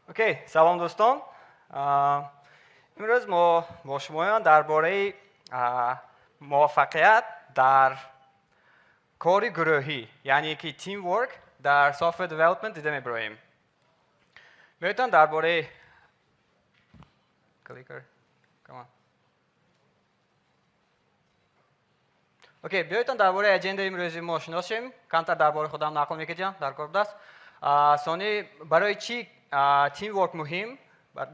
окей, салом дӯстон. имрӯз мо бо шумоён дар бораи муваффақият дар кори гурӯҳӣ, яъне ки teamwork дар software development дида мебароем. Биёед дар бораи окей, биёед дар бораи аҷендаи имрӯзи мо шинос шавем. Камтар дар бораи худам нақл мекунам дар кордаст. Сони барои чӣ teamwork муҳим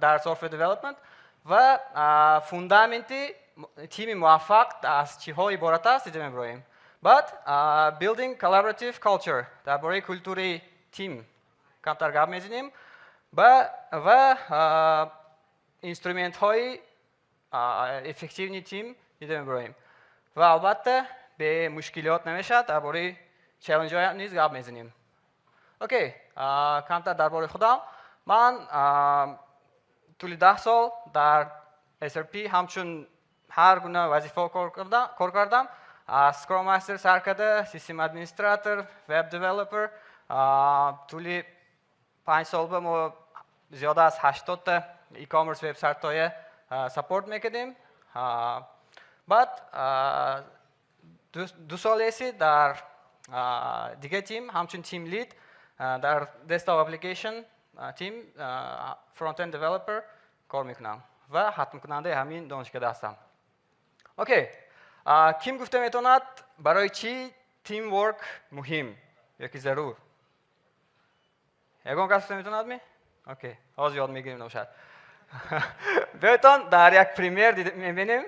дар software development ва фундаменти тими муваффақ аз чиҳо иборат аст дида мебароем. Баъд building collaborative culture дар бораи культураи тим камтар гап мезанем ва инструментҳои эффективни тим дида мебароем. Ва албатта бе мушкилот намешавад, дар бораи челленҷҳои низ гап мезанем. Окей, камтар дар бораи худам. Ман тӯли 10 сол дар SRP ҳамчун ҳар гуна вазифа кор кардам. Scrum Master сар карда, System Administrator, Web Developer. тӯли 5 сол ба мо зиёда аз 80 та e-commerce вебсайтҳои саппорт мекардем. баъд 2 сол эси дар дига тим ҳамчун team lead дар desktop application team front-end developer кор мекунам ва хатмкунандаи ҳамин донишкада ҳастам. окей, ким гуфта метавонад барои чӣ teamwork муҳим ёки зарур? ягон кас гуфта метавонад ми? окей, ҳозир ёд мегирем набошад. биёед дар як пример мебинем.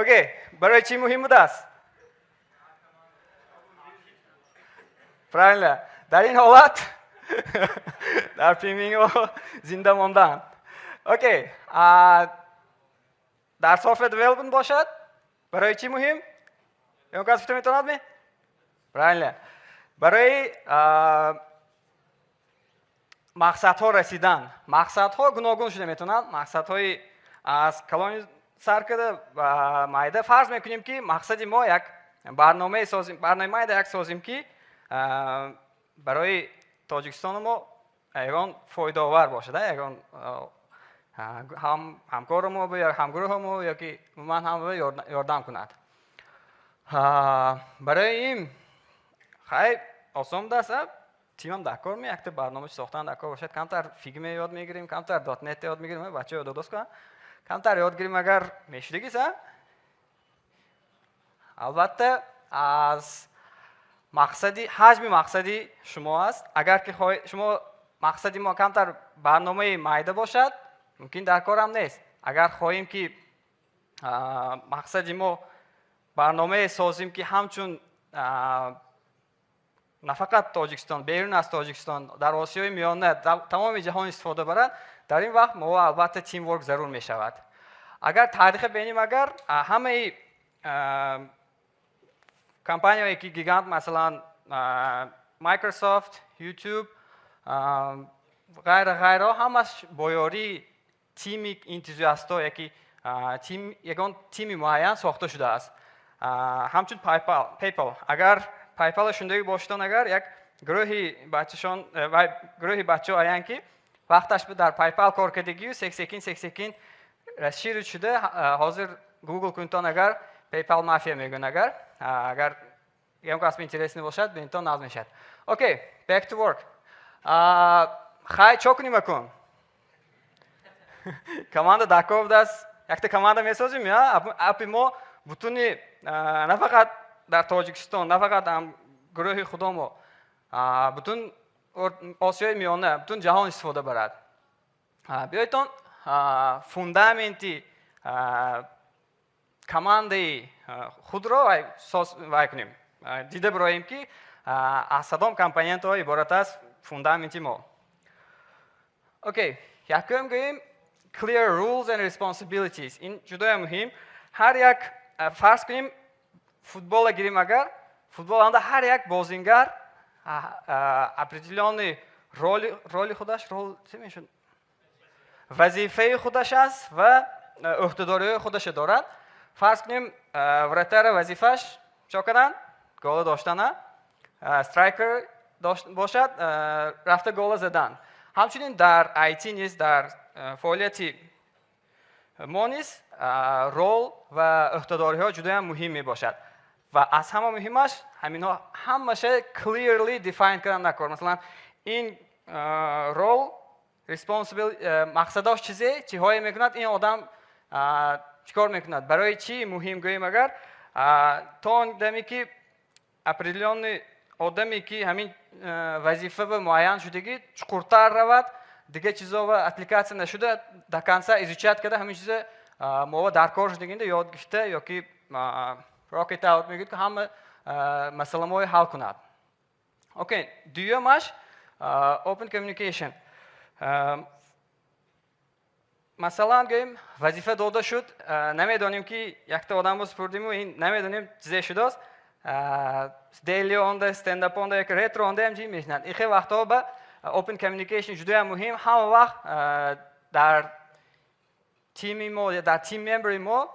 окей, барои чӣ муҳим будааст? правильно, дар ин ҳолат дар премиумҳо зинда мондан. окей, дар software development бошад, барои чӣ муҳим? ягон кас гуфта метавонад ми? правильно, барои мақсадҳо расидан. мақсадҳо гуногун шуда метавонанд. мақсадҳои аз калони сар карда ба майда. фарз мекунем ки мақсади мо як барномаи як созем ки барои тоҷикистони мо ягон фоидаовар бошад, ягон ҳамкори мо ё ҳамгурӯҳи мо ёки умуман ҳама ёрдам кунад. барои ин хай осон будаст. тимам дар кор якта барнома сохтан дар кор бошад. камтар Figma ёд мегирем, камтар .NET ёд мегирем. бачаҳо ёддост кунанд. камтар ёд гирем агар мешудагиса. албатта аз мақсади ҳаҷми мақсади шумо аст. агар ки шумо мақсади мо камтар барномаи майда бошад, мумкин дар корам нест. агар хоҳем ки мақсади мо барномае созем ки ҳамчун на фақат тоҷикистон, берун аз тоҷикистон, дар осиёи миёна, тамоми ҷаҳон истифода барад, дар ин вақт мо албатта teamwork зарур мешавад. агар тариха бинем, агар ҳамаи компанияҳое ки гигант, масалан Microsoft, YouTube, ғайра ҳамаш бо ёрии тими энтузиастҳо яки ягон тими муайян сохта шудааст. ҳамчун PayPal. агар PayPal шундаги бошитон, агар як гурӯҳи бачаҳо аян ки вақташ дар PayPal кор кардагию секин расширид шуда, ҳозир Google кунтон, агар PayPal Mafia мегӯн. агар ягон кас интересный бошад, бинтон наз мешад. окей, back to work. хай чо кунем акун? команда дар кор будааст. якта команда месозем. апи мо бутуни на фақат дар тоҷикистон, на фақат гурӯҳи худомо, бутун осиёи миёна, бутун ҷаҳон истифода барад. биёедтон фундаменти командаи худро вай кунем. дида бароем ки аз садом компонентҳо иборат аст фундаменти мо. окей, якум гӯем clear rules and responsibilities. این جدا مهم. هر یک فرض کنیم فوتبال گیریم اگر فوتبال اند هر یک بازیگر определенный رول خودش چی میشن وظیفه خودش است و عهدهداری خودش دارد. فرض کنیم ورتر وظیفش چه کردن؟ گل داشتن، استرایکر باشد رفته گل زدن. همچنین در آیتی نیز در فعالیت ما نیز رول و عهدهداری ها جدا مهم می باشد و از همه مهمش همین ها همشه clearly define کردن نکرد. مثلا این رول مقصدش چیزه چیهایی میکند این آدم چیکار میکند برای چی مهم گوییم اگر تا دمی که определенный آدمی که همین وظیفه به معین شدگی چقورتر رود دیگه چیزا و اپلیکاسیون نشده در کنسا ایزوچیت کرده همین چیز ما در کار شدگینده یاد گرفته یا که راکت اوت میگید که همه مسئله ما حل کند. اوکی دویمش open communication. مثلا گوییم وظیفه داده شد نمیدونیم که یک تا آدم سپردیم و این نمیدونیم چیزی شده است دیلی آنده استند اپ آنده یک رترو آنده هم چی میشنند. این خیلی وقتا با open communication جدا مهم. همه وقت در تیمی ما یا در تیم ممبری ما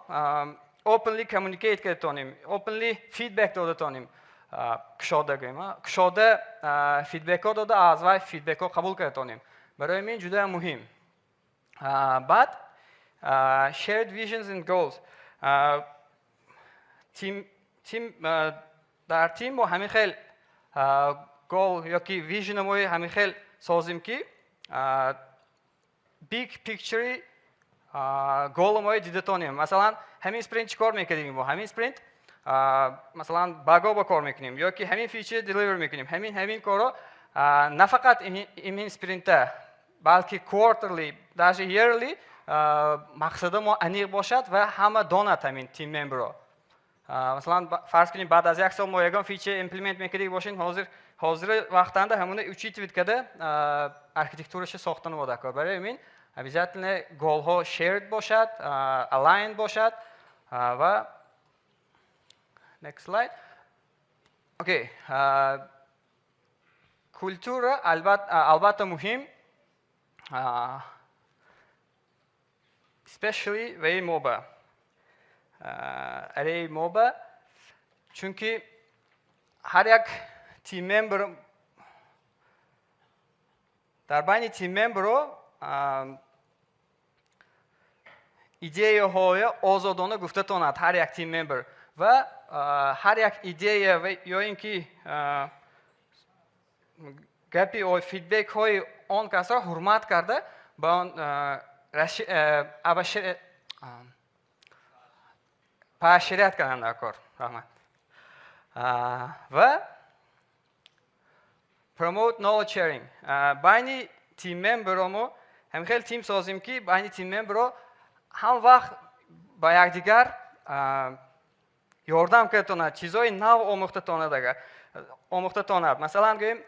openly communicate کردیم openly feedback داده تانیم کشاده گوییم کشاده feedback ها داده از وای feedback ها قبول کردیم برای من جدا مهم. بعد shared visions and goals در تیم ما همین خیلی گول یا که ویژن ما همین خیلی سازیم که big picture گول ما دیده تانیم. مثلا همین اسپرینت چیکار میکنیم ما همین اسپرینت مثلا باگا با کار میکنیم یا که همین فیچر دیلیور میکنیم همین کارا نه فقط این اسپرینت بلکه کوارترلی даже yearly مقصد ما عمیق باشد و همه داند همین تیم ممبرها. مثلا فرض کنیم بعد از یک سال ما یگان فیچر ایمپلیمنت میکنیم باشین حاضر وقتنده همونه اوچی توید کده ارکیتکتورش ساختن و دکار برای این обязательно گول ها شیرد باشد aligned باشد و next slide. اوکی کلتور البته مهم especially وی موبا ارای موبا چونکه هر یک تیم ممبر در بین تیم ممبر ایده های آزادانه گفته تاند هر یک تیم ممبر و هر یک ایده یا اینکه گپی و فیدبک های آن کس را حرمت کرده با آن پاشریت کردن در کار رحمت و promote knowledge sharing بین تیم ممبرامو هم خیلی تیم سازیم که بین تیم ممبرها هم وقت با یکدیگر یاردم کردن چیزای نو آموخته تاند. مثلا گوییم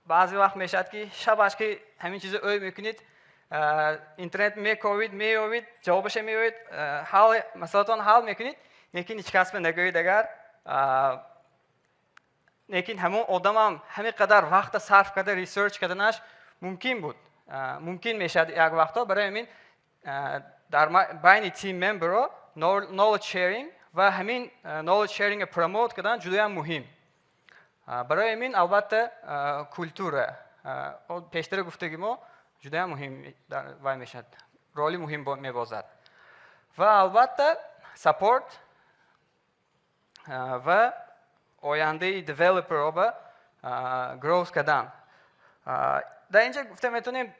بعضی وقت میشد که شبش که همین چیز اوی میکنید اینترنت میکوید جوابش میوید حال مثلا حال میکنید لیکن هیچ کس به نگوید اگر لیکن همون آدم هم همین قدر وقت صرف کرده ریسرچ کردنش ممکن بود ممکن میشد یک وقتا برای همین در بین تیم ممبرها knowledge sharing و همین knowledge sharing پروموت کردن جدا مهم. برای همین البته کلتور پیشتر گفتگی ما جدا مهم وای میشد رولی مهم میبازد و البته سپورت و آینده دیولپر را به گروث کردن. در اینجا گفته میتونیم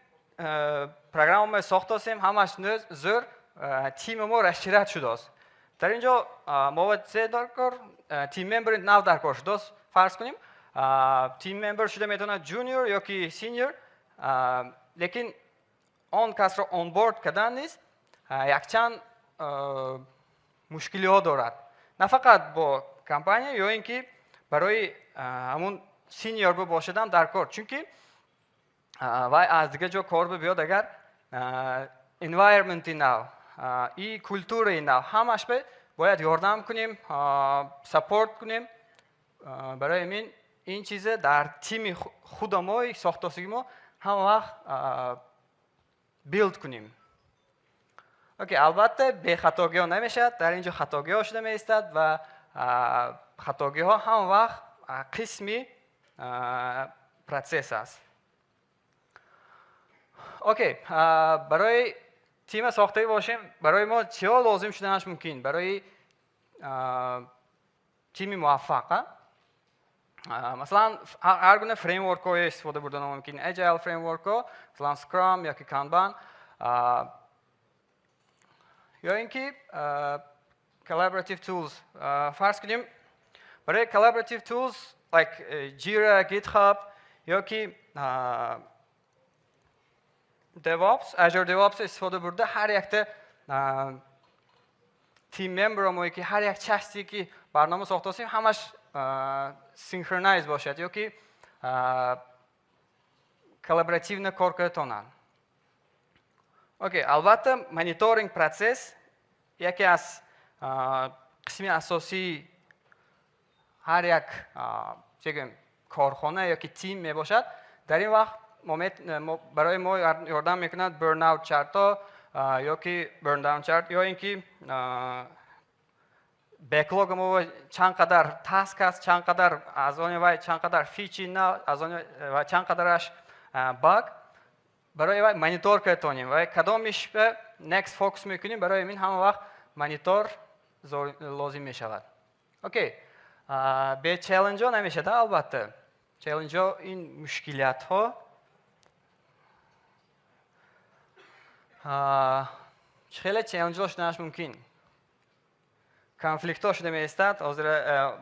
پروگرام ما ساخته هستیم همش زور تیم ما رشتیرت شده است. در اینجا ما سه درکار تیم ممبر نو درکار شده است. فرض کنیم تیم ممبر شده میتونه جونیور یا که سینیور لیکن آن کس را آن بورد کردن نیست یک چند مشکلی ها دارد نه فقط با کمپانی یا اینکه برای همون سینیور باشدن در کار چون که وای از دیگه جا کار بیاد اگر environment ناو ای کلتور ناو همش باید یاردم کنیم سپورت کنیم برای این چیز در تیم خود ما ساختاری ما هم وقت بیلد کنیم. اوکی البته به خطاگی ها نمیشد، در اینجا خطاگی ها شده میستد و خطاگی ها هم وقت قسمی پروسس است. اوکی برای تیم ساخته باشیم برای ما چه لازم شدنش ممکن برای تیم موفق مثلا هر گونه فریم ورک ها استفاده بردن ممکن اجایل فریم ورک ها مثلا سکرام یا که کانبان یا اینکه collaborative tools فرض کنیم برای collaborative tools like Jira, GitHub یا که DevOps, Azure DevOps استفاده برده هر یک تیم ممبر ما که هر یک چیزی که برنامه ساخته هستیم همش سینکرونایز باشد یا که کلابراتیو کار کنن. اوکی البته مانیتورینگ پروسس یکی از قسمی اساسی هر یک کارخانه یا که تیم می باشد. در این وقت برای ما یاردم میکند برن اوت چارت یا که برن داون چارت یا اینکه بکلاگ ما چند قدر تاسک است چند قدر از آن و چند قدر فیچی نه از آن و چند قدرش باگ برای وای مانیتور کنیم و کدامش به نکست فوکس میکنیم برای این همه وقت مانیتور لازم میشود. اوکی به چالش ها نمیشه البته چالش ها این مشکلات ها خیلی چالش ها شدنش ممکن کانفلیکت ها شده میستد حاضر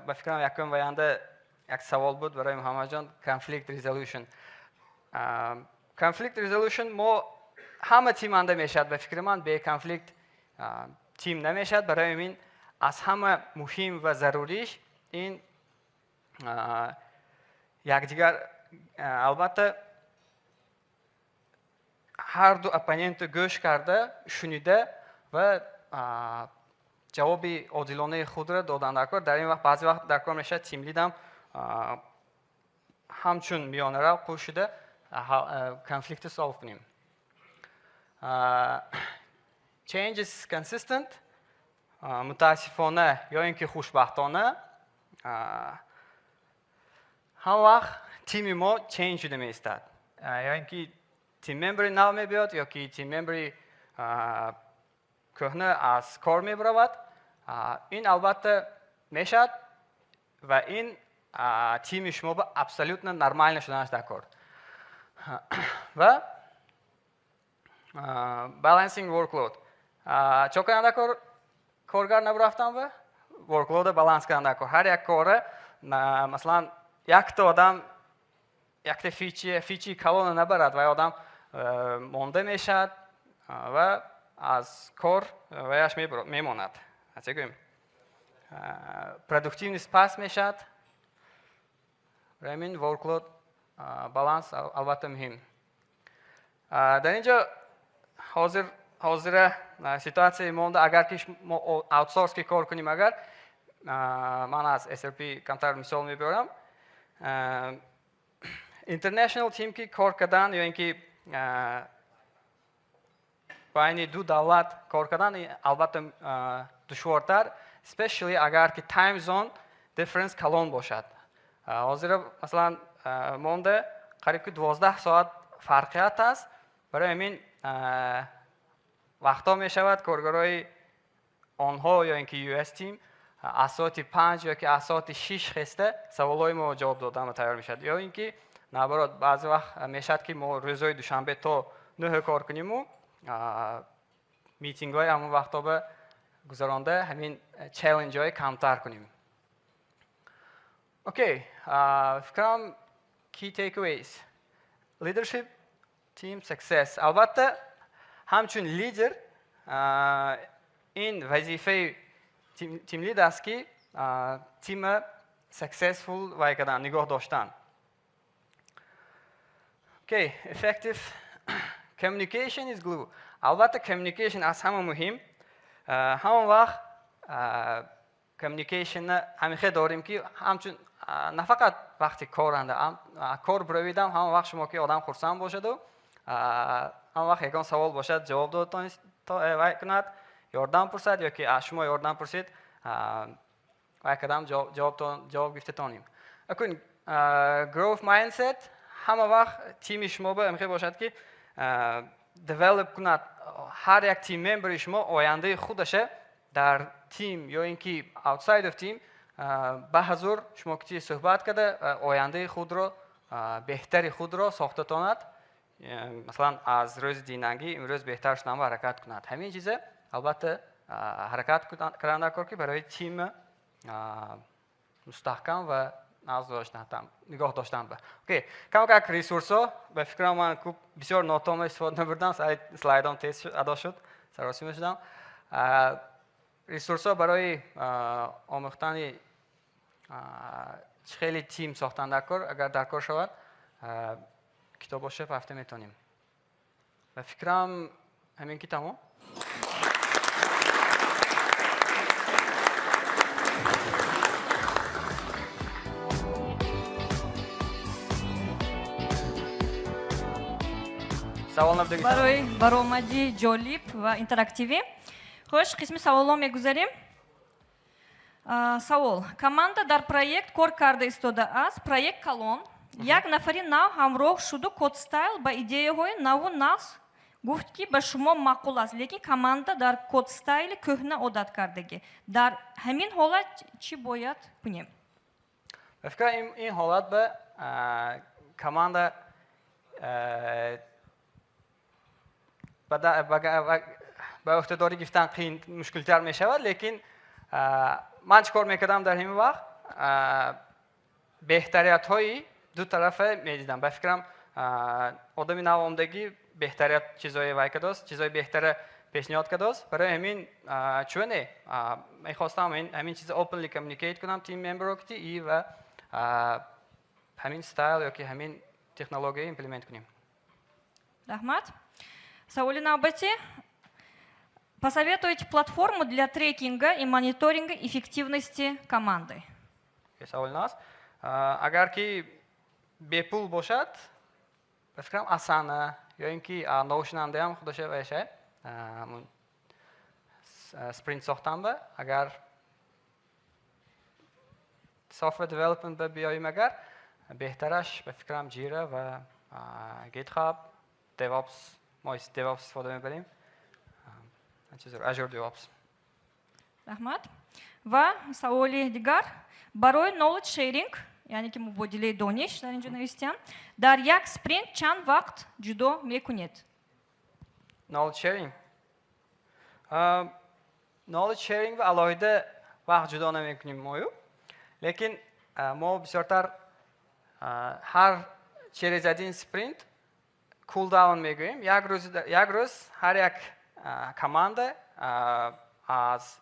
به فکرم یکم وینده یک سوال بود برای محمد جان کانفلیکت ریزولوشن کانفلیکت ریزولوشن ما همه تیم انده میشد به فکر من به کانفلیکت تیم نمیشد برای این از همه مهم و ضروریش این یکدیگر البته هر دو اپوننت گوش کرده شنیده و جواب عادلانه خود را دادن در این وقت بعضی وقت در کار میشه تیم لیدم همچون میانه را پوشیده کانفلیکت سالو کنیم. change is consistent متاسفانه یا اینکه خوشبختانه هم وقت تیم ما چینج شده میستد یا اینکه تیم ممبری نو میبیاد یا که تیم ممبری کهنه از کار میبرود این البته میشد و این تیم شما با ابسولوت نرمال نشدنش در کار و balancing workload چه کننده کارگر نبرفتم و workload بالانس کننده کار هر یک کاره مثلا یک تا آدم یک تا فیچی کلان نبرد و آدم مانده میشد و از کار ویش میماند چه گویم پروداکتیونیست پس میشد همین workload بالانس البته مهم در اینجا حاضر سیتواسیون مونده اگر که ما اوتسورس که کار کنیم اگر من از SRP کمتر مثال میبرم اینترنشنال تیم که کار کردن یا اینکه بین دو دولت کار کردن البته دشوارتر اسپشیلی اگر که تایم زون دیفرنس کلان باشد حاضر مثلا مونده قریب که 12 ساعت فرقیت است برای همین وقتا می شود کارگرای آنها یا اینکه US تیم از ساعت 5 یا که از ساعت 6 خسته سوالای ما جواب دادن تیار میشد یا اینکه نبرد بعضی وقت میشد که ما روزهای دوشنبه تا 9 کار کنیم و میتینگ های همون وقتا به گذرانده همین چالش های کمتر کنیم. اوکی فکرم key takeaways leadership team success البته همچون لیدر این وظیفه تیم لید است که تیم سکسسفول و نگاه داشتن. Okay, effective Communication is glue. البته communication از همه مهم. همون وقت communication همین خیلی داریم که همچون نه فقط وقتی کارنده کار برویدم همون وقت شما که آدم خرسند باشد و همون وقت یکان سوال باشد جواب دادن کند یاردم پرسد یا که شما یاردم پرسید و کدام جواب گفته تانیم. اکنون growth mindset همه وقت تیم شما به امکان باشد که develop کند هر یک تیم ممبر شما آینده خودشه در تیم یا اینکه outside of تیم به حضور شما که صحبت کرده آینده خود رو بهتری خود رو ساخته تاند مثلا از روز دیننگی امروز بهتر شدن و حرکت کند همین چیزه البته حرکت کردن کار که برای تیم مستحکم و نگاه داشتن به اوکی کم که ریسورس ها به فکر من بسیار ناتام استفاده نبردم سلاید هم تیز ادا شد سراسیمه شدم ریسورس ها برای آموختن خیلی تیم ساختن در کار اگر در کار شود کتاب باشه هفته میتونیم به فکرم همین که تمام برای برآمدی جالب و اینتراکتیوی خوش قسم سوالام میگذاریم سوال команда در проект کار کرده ایستاده است проект کلون یک نفری نو همراه شد و کد استایل با ایده های نو ناس گفت که به شما معقول است لیکن команда در کد استایل کهنه عادت کردگی در همین حالت چی باید کنیم به فکر این حالت به команда با اقتداری گفتن قین مشکلتر می شود لیکن من چیکار میکردم در همین وقت بهتریت های دو طرفه میدیدم به فکرم آدمی نو آمدگی بهتریت چیزای وای کداست چیزای بهتره پیشنهاد کداست برای همین چونه میخواستم همین چیز اوپنلی کامیونیکیت کنم تیم ممبر رو که و همین استایل یا که همین تکنولوژی ایمپلیمنت کنیم رحمت سوال наубати. Посоветуйте платформу для трекинга и мониторинга эффективности команды. سوال ناست. اگر که بپول باشد، بفکرم آسانه یا اینکه نوشننده هم خودشه باشه. اسپرینت ساختن به اگر سافت دیولپمنت به بیاییم اگر بهترش بفکرم جیره و گیت هاب دیوپس ما دیوپس استفاده می‌بریم Azure DevOps. رحمت. و سوالی دیگر برای knowledge sharing یعنی که مبادله دانش در اینجا نوشتم در یک sprint چند وقت جدا میکنید؟ Knowledge sharing. Knowledge sharing و علاوه وقت جدا نمیکنیم مایو. لیکن ما بسیارتر هر 40 sprint cool down میگوییم. یک روز هر یک команда از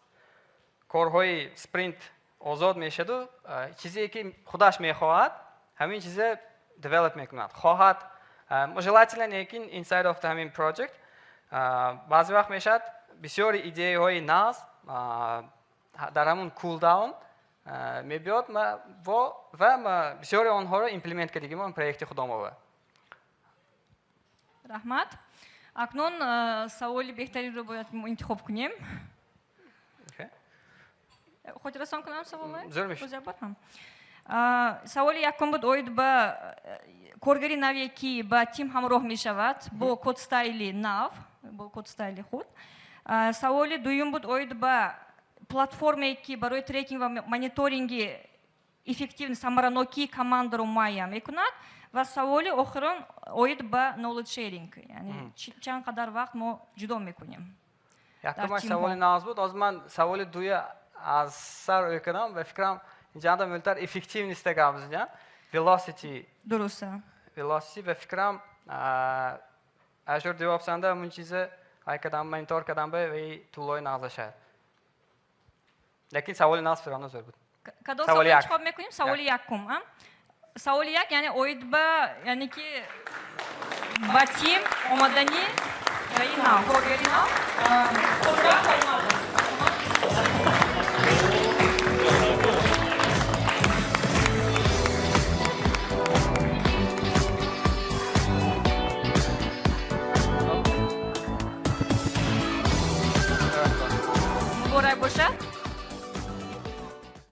کارهای سپرینت آزاد میشد و چیزی که خودش میخواهد همین چیز دیولپ میکند خواهد مجلاتیلا نیکین اینساید اف همین پروژکت بعضی وقت میشد بسیاری ایده های ناز در همون کول داون میبیاد و بسیاری آنها رو ایمپلیمنت کردیم اون پروژکت خودم رو رحمت اکنون سوالی بهتری رو باید انتخاب کنیم. خود رسان کنم سوالی؟ زور میشه. سوالی یکم بود اوید با کارگری نوی که با تیم همراه می شود با کد استایلی نو با کد استایلی خود. سوالی دویم بود اوید با پلتفرمی که برای تریکینگ و مانیتورینگ افکتیو самаранокии команда رو معین میکند. و سوالی آخرین اوید با knowledge sharing یعنی چند قدر وقت ما جدا میکنیم. یکم سوالی ناز بود از من سوالی دوی از سر کردم و فکرم اینجا هم ملتر افکتیو نیست گامز نه velocity درسته velocity و فکرم Azure DevOps انده همون چیزه های کردم مانیتور کردم به وی طولای نازه شد. لیکن سوالی ناز فرانه زور بود. کدام سوالی انتخاب میکنیم؟ سوالی یکم. سوالی یک یعنی اوید با یعنی که va Tim omadani va Inav. Ko'rgani Inav. Ko'proq qolmadi. Boray boşa.